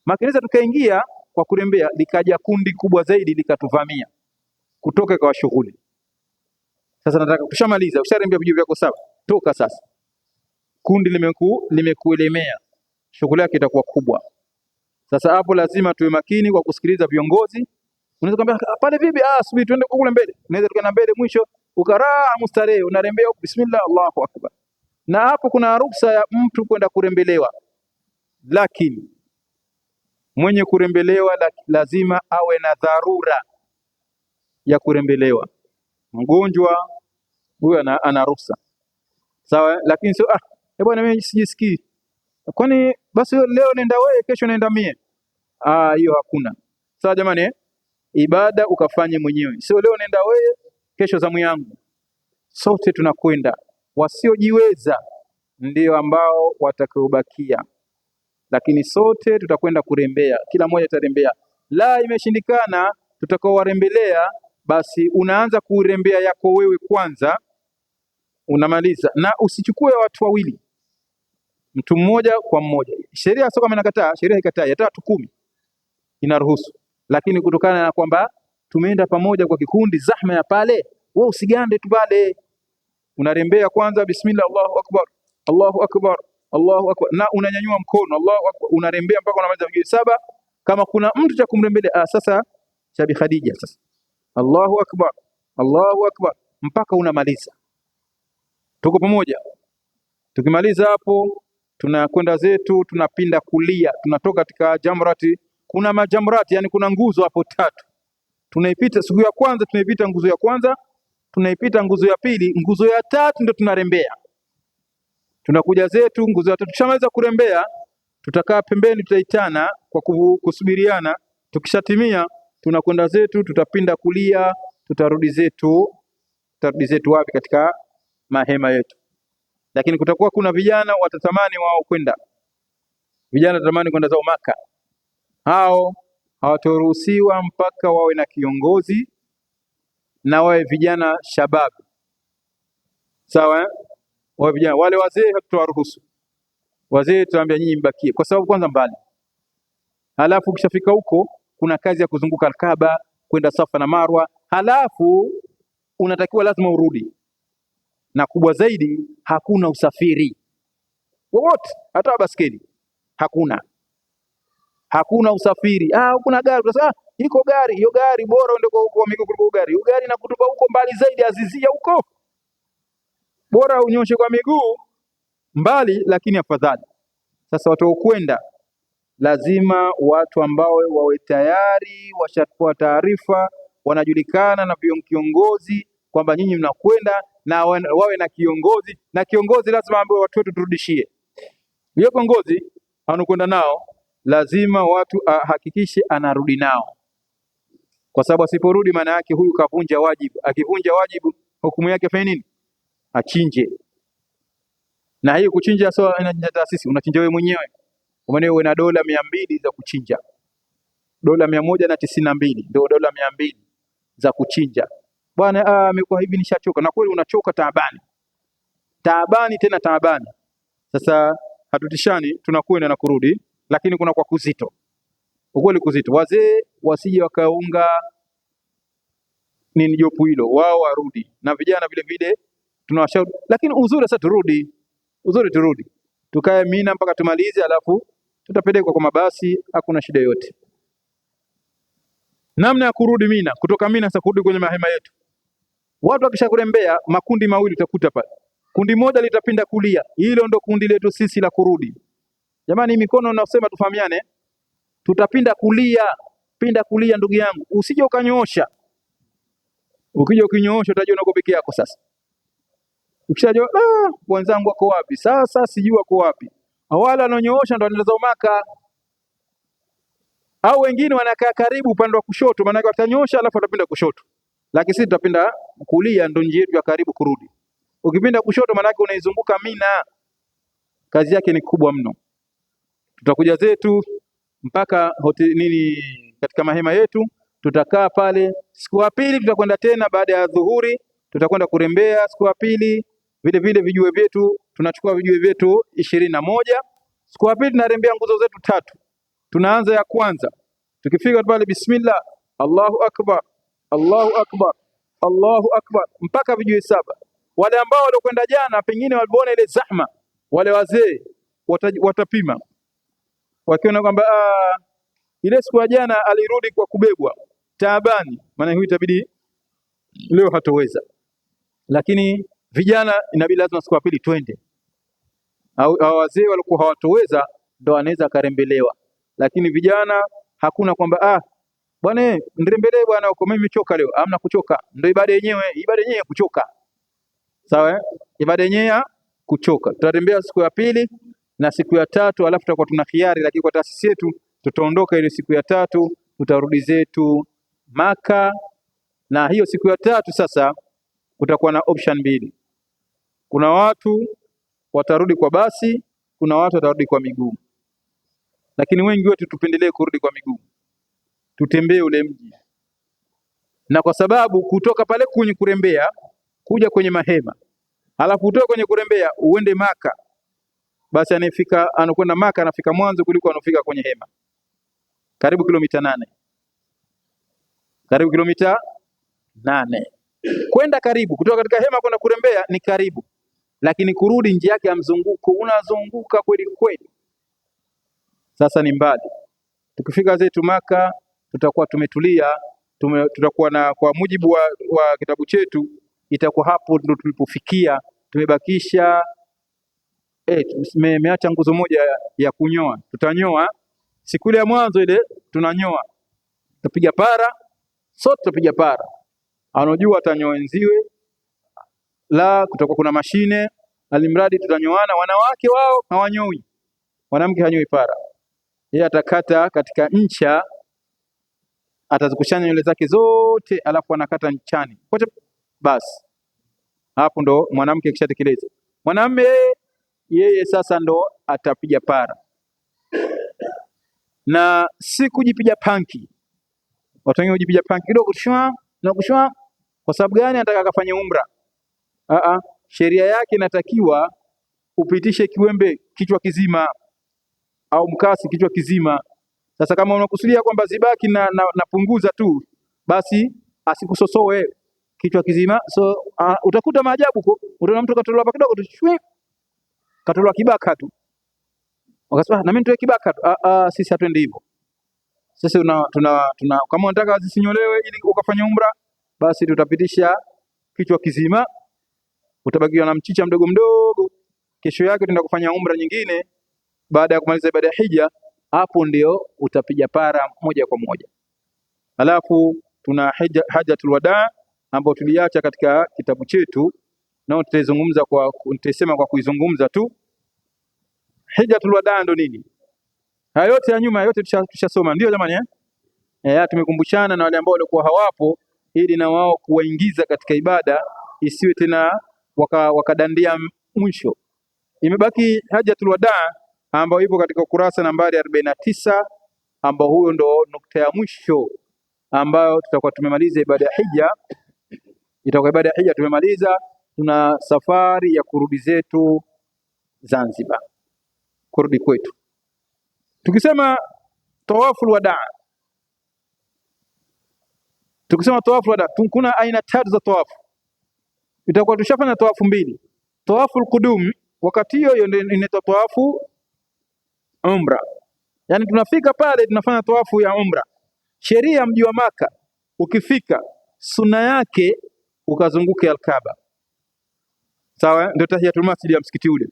Makeneza tukaingia kwa kurembea, likaja kundi kubwa zaidi likatuvamia. Kutoka kwa shughuli. Sasa nataka tushamaliza, usharembea vijiwe vyako sawa. Toka sasa. Kundi limekuelemea. Shughuli yake itakuwa kubwa. Sasa hapo lazima tuwe makini kwa kusikiliza viongozi. Unaweza kumwambia pale vipi? Subiri tuende kule mbele. Unaweza tukaenda mbele, mwisho ukaraa mustarehe, unarembea bismillah, Allahu akbar. Na hapo kuna ruksa ya mtu kwenda kurembelewa. Lakini mwenye kurembelewa lazima awe na dharura ya kurembelewa. Mgonjwa huyo ana ruksa. Sawa, lakini sio bwana mimi sijisikii. Kwani basi leo nenda wewe, kesho naenda mie. Hiyo hakuna. Sawa jamani. ibada ukafanye mwenyewe, sio leo nenda wewe, kesho zamu yangu. Sote tunakwenda, wasiojiweza ndio ambao watakaobakia, lakini sote tutakwenda kurembea, kila mmoja atarembea. La imeshindikana, tutakaowarembelea basi unaanza kurembea yako wewe kwanza, unamaliza, na usichukue watu wawili, mtu mmoja kwa mmoja. Sheria sio kama inakataa, sheria haikatai, hata watu 10 inaruhusu, lakini kutokana na kwamba tumeenda pamoja kwa kikundi, zahma ya pale, wewe usigande tu pale, unarembea kwanza, bismillah, Allahu akbar, Allahu akbar, Allahu akbar, na unanyanyua mkono Allahu akbar, unarembea mpaka unamaliza vijiji 7. Kama kuna mtu cha kumrembelea, sasa cha Bi Khadija, sasa Allahu akbar, Allahu akbar, mpaka unamaliza. Tuko pamoja? Tukimaliza hapo, tunakwenda zetu, tunapinda kulia, tunatoka katika jamrati. Kuna majamrati, yani kuna nguzo hapo 3, tunaipita. Siku ya kwanza tunaipita nguzo ya kwanza, tunaipita nguzo ya pili, nguzo ya 3 ndio tunarembea. Tunakuja zetu nguzo ya 3. Tukishamaliza kurembea, tutakaa pembeni, tutaitana kwa kusubiriana. Tukishatimia tunakwenda zetu, tutapinda kulia, tutarudi zetu wapi? Katika mahema yetu. Lakini kutakuwa kuna vijana watatamani wao kwenda, vijana watatamani kwenda zao Maka. Hao hawataruhusiwa mpaka wawe na kiongozi na wawe vijana shababu, sawa eh? Wawe vijana. Wale wazee hatutawaruhusu. Wazee tunaambia nyinyi mbakie, kwa sababu kwanza mbali, halafu ukishafika huko kuna kazi ya kuzunguka Kaaba, kwenda Safa na Marwa, halafu unatakiwa lazima urudi, na kubwa zaidi, hakuna usafiri wowote, hata baskeli hakuna usafiri. Kuna gari, unasema iko gari, hiyo gari bora uende kwa miguu kuliko gari. Hiyo gari inakutupa huko mbali zaidi, Azizia huko, bora unyoshe kwa miguu mbali, lakini afadhali. Sasa watu kwenda, lazima watu ambao wawe tayari, washapewa taarifa, wanajulikana na kiongozi kwamba nyinyi mnakwenda, na wawe na kiongozi, na kiongozi lazima ambaye watu wetu turudishie. Huyo kiongozi anakwenda nao, lazima watu hakikishe anarudi nao, kwa sababu asiporudi maana yake huyu kavunja wajibu. Akivunja wajibu, hukumu yake fanya nini? Achinje. Na hiyo kuchinja sio ina taasisi, unachinja wewe mwenyewe. Kwa maana uwe na dola 200 za kuchinja, dola 192 ndio dola 200 za kuchinja. Bwana amekuwa hivi, nishachoka. Na kweli unachoka, taabani tena taabani. Sasa hatutishani, tunakwenda na kurudi, lakini kuna kwa kuzito, ukweli kuzito. Wazee wasije wakaunga nini jopo hilo, wao warudi, na vijana vile vile tunawashauri. Lakini uzuri sasa turudi tukae Mina mpaka tumalize, alafu tutapelekwa kwa mabasi, hakuna shida yote. Namna ya kurudi Mina, kutoka Mina sasa kurudi kwenye mahema yetu. Watu wakishakurembea, makundi mawili utakuta pale. Kundi moja litapinda kulia, hilo ndo kundi letu sisi la kurudi. Jamani, mikono nasema tufahamiane, tutapinda kulia. Pinda kulia ndugu yangu, usije ukanyoosha. Ukija ukinyoosha utajiona uko peke yako. Sasa ukishajua wenzangu wako wapi, sasa sijui wako wapi. Wale wananyoosha ndo wanaenda Maka, au wengine wanakaa karibu upande wa kushoto, maana watanyoosha alafu watapinda kushoto. Lakini sisi tutapinda kulia, ndo njia yetu ya karibu kurudi. Ukipinda kushoto maana yake unaizunguka Mina, kazi yake ni kubwa mno. Tutakuja zetu mpaka katika mahema yetu, tutakaa pale. Siku ya pili tutakwenda tena, baada ya dhuhuri tutakwenda kurembea. Siku ya pili vile vile vijue vyetu, tunachukua vijue vyetu 21. Siku ya pili tunarembea nguzo zetu 3. Tunaanza ya kwanza, tukifika pale bismillah, Allahu akbar, Allahu akbar, Allahu akbar, mpaka vijue 7. Wale ambao waliokwenda jana pengine waliona ile zahma, wale wazee watapima, wakiona kwamba ile siku ya jana alirudi kwa kubebwa taabani, maana huyu itabidi leo hatoweza. Lakini vijana inabidi lazima siku ya pili twende, au wazee walikuwa hawatoweza ndo anaweza karembelewa. Lakini vijana hakuna kwamba bwana ndirembelee bwana uko, mimi nimechoka leo. Amna kuchoka, ndio ibada yenyewe kuchoka. Sawa ibada yenyewe kuchoka. Tutatembea siku ya pili na siku ya 3, alafu tutakuwa tuna khiari, lakini kwa taasisi yetu tutaondoka ile siku ya 3, tutarudi zetu Maka, na hiyo siku ya tatu sasa kutakuwa na option mbili. Kuna watu watarudi kwa basi, kuna watu watarudi kwa miguu, lakini wengi wetu tupendelee kurudi kwa miguu, tutembee ule mji. Na kwa sababu kutoka pale kwenye kurembea kuja kwenye mahema, alafu utoke kwenye kurembea uende Maka, basi anakwenda Maka anafika mwanzo kuliko anafika kwenye hema, karibu kilomita 8, karibu kilomita 8 kwenda karibu. Kutoka katika hema kwenda kurembea ni karibu, lakini kurudi njia yake ya mzunguko, unazunguka kweli kweli, sasa ni mbali. Tukifika zetu Maka tutakuwa tumetulia, tutakuwa na, kwa mujibu wa kitabu chetu, itakuwa hapo ndo tulipofikia. Tumebakisha tumeacha nguzo moja ya kunyoa. Tutanyoa siku ile ya mwanzo ile, tunanyoa, tutapiga para, sote tutapiga para. Anajua atanyoa enziwe, la kutakuwa kuna mashine, alimradi tutanyoana. Wanawake wao hawanyoi, mwanamke hanyoi para, yeye atakata katika ncha, atazikusanya nywele zake zote, alafu anakata nchani kote. Basi hapo ndo mwanamke kishatekeleza. Mwanamume yeye sasa ndo atapiga para, na si kujipiga panki. Watu wengine hujipiga panki kidogo na kushwa. Kwa sababu gani? Anataka akafanye umra. Sheria yake inatakiwa upitishe kiwembe kichwa kizima au mkasi kichwa kizima. Sasa kama unakusudia kwamba zibaki na punguza tu, basi asikusosoe kichwa kizima. So utakuta maajabu huko, utaona mtu katolewa hapa kidogo tu, katolewa kibaka tu, wakasema na mimi nitoe kibaka tu. Sisi hatuendi hivyo. Sisi tuna kama unataka zisinyolewe ili ukafanya umra, basi tutapitisha kichwa kizima, utabakiwa na mchicha mdogo mdogo. Kesho yake tutaenda kufanya umra nyingine baada ya kumaliza ibada ya hija. Hapo ndio utapiga para moja kwa moja. Alafu tuna hajatul wadaa ambayo tuliacha katika kitabu chetu, na nitasema kwa kuizungumza tu. Hajatul wadaa ndo nini? Haya yote ya nyuma yote tushasoma, ndio jamani tumekumbushana na wale ambao walikuwa hawapo, ili na wao kuwaingiza katika ibada, isiwe tena wakadandia mwisho. Imebaki hajatul wadaa ambao ipo katika ukurasa nambari 49, ambao huyo ndo nukta ya mwisho ambayo tutakuwa tumemaliza ibada ya hija. Itakuwa ibada ya hija tumemaliza, tuna safari ya kurudi zetu Zanzibar, kurudi kwetu. Tukisema tawaful wadaa, kuna aina 3 za tawafu. Itakuwa tushafanya tawafu 2. Tawaful qudum, wakati hiyo ndio inaitwa tawafu umra, yani tunafika pale tunafanya tawafu ya umra. Sheria ya mji wa Maka, ukifika sunna yake ukazunguke Al-Kaaba, sawa? Ndio tahiyatul masjid ya msikiti ule.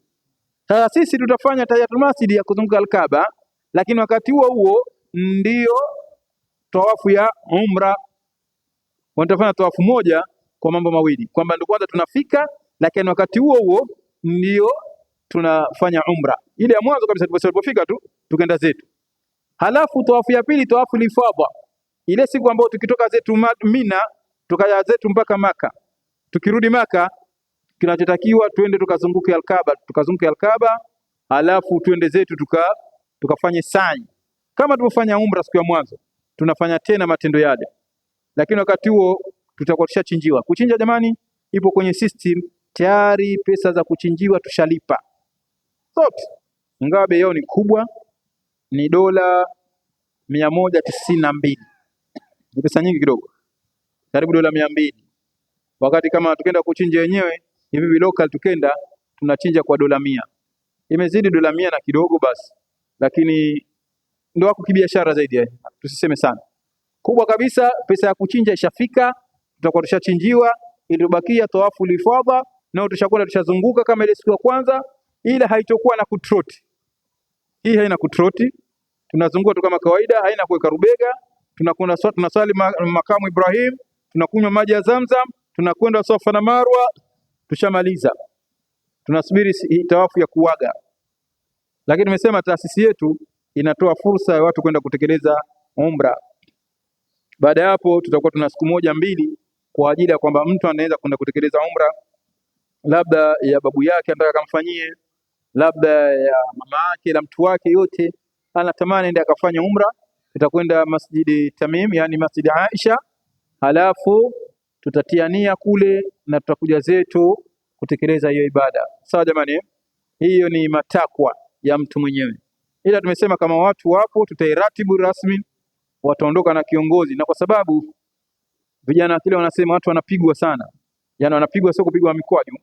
Sasa sisi tutafanya tahiyatul masjid ya kuzunguka Al-Kaaba, lakini wakati huo ndio tawafu ya umra. Wanatafanya tawafu moja kwa mambo mawili, kwamba ndio kwanza tunafika, lakini wakati huo ndio tunafanya umra. Ile ya mwanzo kabisa tulipofika tu tukaenda zetu. Halafu tawafu ya pili, tawafu lifadha, ile siku ambayo tukitoka zetu Mina tukaja zetu mpaka Maka. Tukirudi Maka, kinachotakiwa tuende tukazunguke Al-Kaaba, halafu tuende zetu tukafanye sa'i kama tulifanya umra siku ya mwanzo. Tunafanya tena matendo yale, lakini wakati huo tutakuwa tushachinjiwa. Kuchinja jamani, ipo kwenye system tayari, pesa za kuchinjiwa tushalipa zote, ingawa bei yao ni kubwa, ni dola 192. Ni pesa nyingi kidogo, karibu dola 200. Wakati kama tukenda kuchinja wenyewe hivi local, tukenda tunachinja kwa dola 100. Imezidi dola 100 na kidogo basi, lakini ndio wako kibiashara zaidi, tusiseme sana. Kubwa kabisa pesa ya kuchinja ishafika, tutakuwa tushachinjiwa. Iliyobakia tawafu lifadha, na tushakwenda tushazunguka kama ile siku ya kwanza, ila haitokuwa na kutroti. Hii haina kutroti, tunazunguka tu kama kawaida, haina kuweka rubega. Tunakwenda tunasali makamu Ibrahim, tunakunywa maji ya Zamzam, tunakwenda Safa na Marwa, tushamaliza. Tunasubiri tawafu ya kuaga. Lakini nimesema taasisi yetu inatoa fursa ya watu kwenda kutekeleza umra. Baada ya hapo tutakuwa tuna siku moja mbili kwa ajili ya kwamba mtu anaweza kwenda kutekeleza umra, labda ya babu yake anataka akamfanyie, labda ya mama yake na mtu wake yote anatamani ende akafanya umra. Tutakwenda Masjidi Tamim, yani Masjidi Aisha, halafu tutatia nia kule na tutakuja zetu kutekeleza hiyo ibada. Sawa jamani, hiyo ni matakwa ya mtu mwenyewe, ila tumesema kama watu wapo tutairatibu rasmi, wataondoka na kiongozi. Na kwa sababu vijana kile wanasema watu wanapigwa sana, yani wanapigwa, sio kupigwa mikwaju,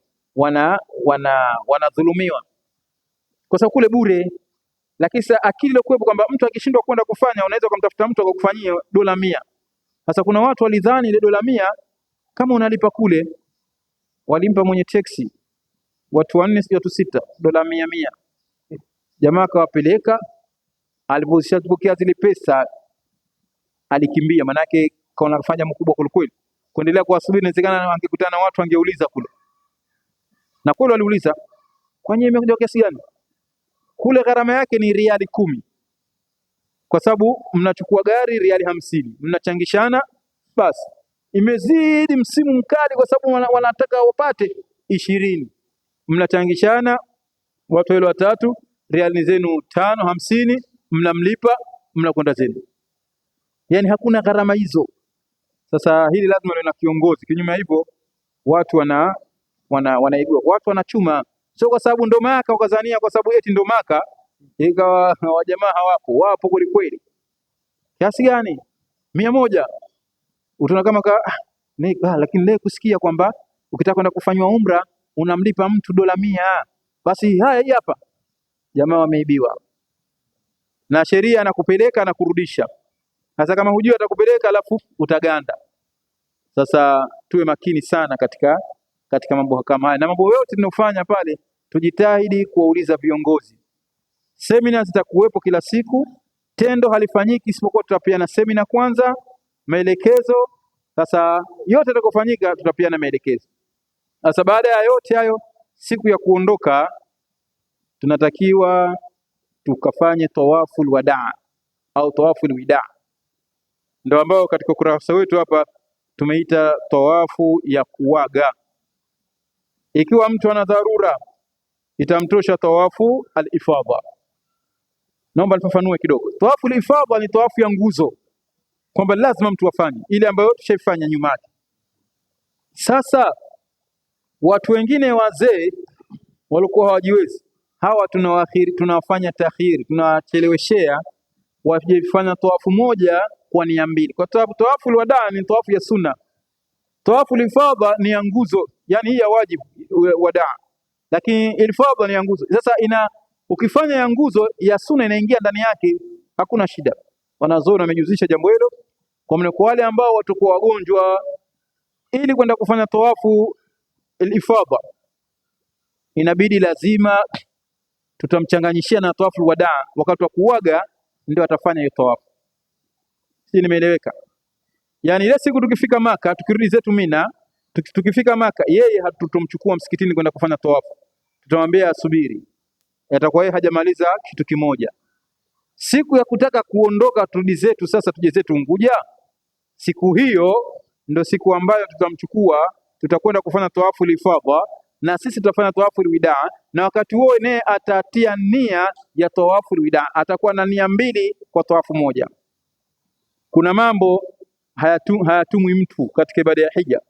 wanadhulumiwa kwa sababu kule bure. Lakini sasa akili ile kuwepo kwamba mtu akishindwa kwenda kufanya, unaweza kumtafuta mtu akakufanyia dola 100. Sasa kuna watu walidhani ile dola 100 kama unalipa kule, walimpa mwenye teksi watu 4 sio watu 6, dola 100. Jamaa akawapeleka, alipopokea zile pesa alikimbia, manake kaona kufanya mkubwa kweli. Kuendelea kuwasubiri, inawezekana angekutana na watu angeuliza kule, na kweli waliuliza, kwa nini imekuja kiasi gani? Kule gharama yake ni riali 10, kwa sababu mnachukua gari riali 50, mnachangishana, basi imezidi msimu mkali, kwa sababu wanataka wapate 20, mnachangishana watu wale watatu, riali zenu 5 50, mnamlipa, mnakwenda zenu. Yani hakuna gharama hizo. Sasa hili lazima liwe na kiongozi, kinyume hivyo watu wanaibua, watu wanachuma, sio kwa sababu ndo Maka wakazania kwa sababu eti ndo Maka ikawa wajamaa wapo kweli kweli. Kiasi gani? 100. Utaona kama lakini leo kusikia kwamba ukitaka kwenda kufanywa umra unamlipa mtu dola 100, basi haya hii hapa. Jamaa wameibiwa, na sheria anakupeleka na kurudisha. Sasa kama hujui atakupeleka alafu utaganda. Sasa tuwe makini sana katika mambo kama haya, na mambo yote tunayofanya pale tujitahidi kuwauliza viongozi. Semina zitakuwepo kila siku, tendo halifanyiki isipokuwa tutapeana semina kwanza, maelekezo. Sasa yote yatakofanyika tutapeana maelekezo. Sasa baada ya yote hayo, siku ya kuondoka tunatakiwa tukafanye tawaful wadaa au tawaful widaa, ndio ambao katika ukurasa wetu hapa tumeita tawafu ya kuaga. Ikiwa mtu ana dharura itamtosha tawafu al-ifadha. Naomba nifafanue kidogo. Tawafu al-ifadha ni tawafu ya nguzo, kwamba lazima mtu afanye ile ambayo tushaifanya nyuma yake. Sasa watu wengine wazee walikuwa hawajiwezi, hawa tunawafanya takhiri, tunawacheleweshea wajifanya tawafu moja kwa nia 2, kwa sababu tawafu al-wadaa ni tawafu ya sunna, tawafu al-ifadha ni ya nguzo, yani hii ya wajibu wadaa, lakini ifadha ni ya nguzo. Sasa ukifanya ya nguzo ya sunna inaingia ndani yake, hakuna shida. Wanazuoni wamejuzisha jambo hilo kwa wale ambao watakuwa wagonjwa, ili kwenda kufanya tawafu al-ifadha inabidi lazima tutamchanganyishia na tawafu wadaa. Wakati wa kuaga ndio atafanya hiyo tawafu. Si nimeeleweka? Yani ile siku tukifika Maka, tukirudi zetu Mina, tukifika Maka, yeye hatutomchukua msikitini kwenda kufanya tawafu, tutamwambia asubiri, atakuwa yeye hajamaliza kitu kimoja. Siku ya kutaka kuondoka turudi zetu, sasa tuje zetu Unguja, siku hiyo ndio siku ambayo tutamchukua, tutakwenda kufanya tawafu al-ifadha, na sisi tutafanya tawafu al-widaa, na wakati huo naye atatia nia ya tawafu al-widaa, atakuwa na nia 2 kwa tawafu moja. Kuna mambo hayatumwi mtu katika ibada ya hija.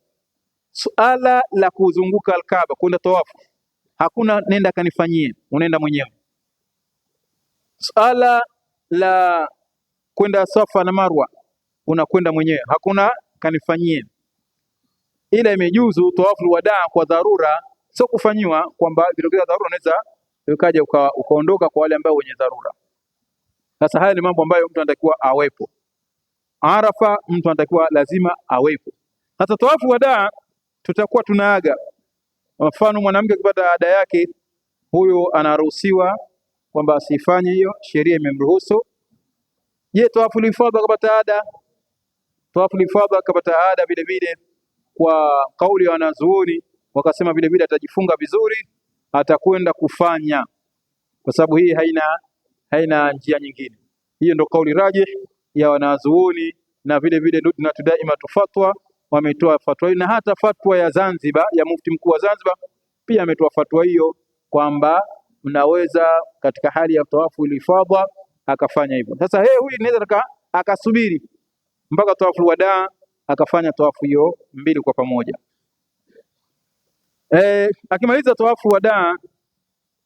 Suala la kuzunguka al-Kaaba kwenda tawafu, hakuna nenda kanifanyie, unaenda mwenyewe. Suala la kwenda Safa na Marwa unakwenda mwenyewe, hakuna kanifanyie. Ila imejuzu tawafu wadaa kwa dharura, sio kufanyiwa kwamba vitokea dharura unaweza ukaja ukaondoka kwa wale ambao wenye dharura. Sasa haya ni mambo ambayo mtu anatakiwa awepo. Arafa mtu anatakiwa lazima awepo. Sasa tawafu wadaa tutakuwa tunaaga. Mfano mwanamke akipata ada yake, huyo anaruhusiwa kwamba asifanye hiyo, sheria imemruhusu. Je, tawafu al-ifadha akapata ada? Tawafu al-ifadha akapata ada vile vile, kwa kauli ya wanazuoni wakasema vile vile atajifunga vizuri, atakwenda kufanya, kwa sababu hii haina njia nyingine. Hiyo ndio kauli rajih ya wanazuoni na vile vile Lujnatu Daimatu Fatwa wametoa fatwa hiyo, na hata fatwa ya Zanzibar ya mufti mkuu wa Zanzibar pia ametoa fatwa hiyo kwamba mnaweza katika hali ya tawafu ifadha akafanya hivyo. Sasa huyu inaweza akasubiri mpaka tawafu wadaa akafanya tawafu hiyo mbili kwa pamoja. Akimaliza tawafu wadaa,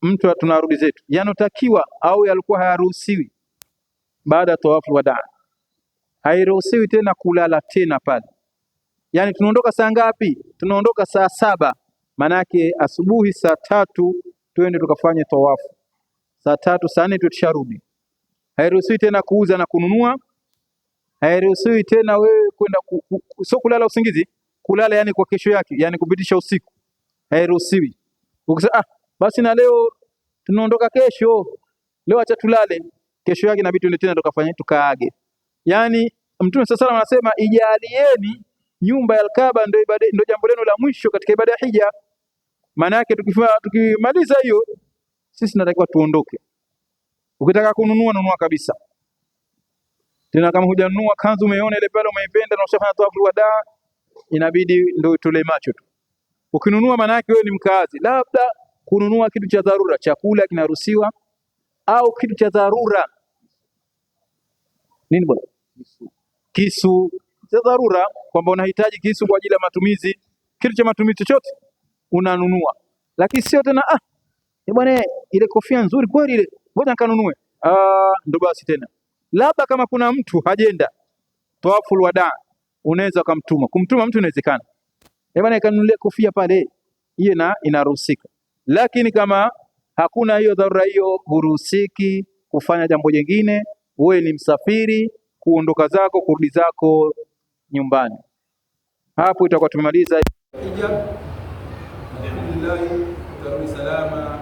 mtu tunarudi zetu, yanotakiwa au yalikuwa hayaruhusiwi baada ya tawafu wadaa, hairuhusiwi tena kulala tena pale. Yani tunaondoka saa ngapi? Tunaondoka saa 7, manake asubuhi saa 3 twende tukafanye tawafu, saa 3 saa 4 tutasharudi. Hairuhusiwi tena kuuza na kununua, hairuhusiwi tena wewe kwenda sio kulala usingizi, kulala yani kwa kesho yake, yani kupitisha usiku, hairuhusiwi. Ukisema basi na leo tunaondoka kesho, leo acha tulale, kesho yake inabidi tuende tena tukafanye tukaage. Yani Mtume sasa anasema ijalieni nyumba ya Al-Kaaba ndio jambo lenu la mwisho katika ibada ya hija. Maana yake tukimaliza hiyo sisi tunatakiwa tuondoke. Ukitaka kununua nunua kabisa. Tena kama hujanunua kanzu umeona ile pale umeipenda na ushafanya tawafu wadaa, inabidi ndio tule macho tu. Ukinunua maana yake wewe ni mkazi. Labda kununua kitu cha dharura, chakula kinaruhusiwa, au kitu cha dharura nini bwana, kisu cha dharura, kwamba unahitaji kisu kwa ajili ya matumizi, kitu cha matumizi chochote unanunua. Lakini sio tena bwana ile kofia nzuri kweli ile, ngoja nikanunue. Ndo basi tena. Labda kama kuna mtu hajenda tawafu wadaa, unaweza kumtuma mtu, inawezekana bwana ikanunulia kofia pale, hiyo inaruhusika. Lakini kama hakuna hiyo dharura hiyo, huruhusiki kufanya jambo jingine. Wewe ni msafiri, kuondoka zako kurudi zako nyumbani. Hapo itakuwa tumemaliza hija. Alhamdulillah, tutarudi salama.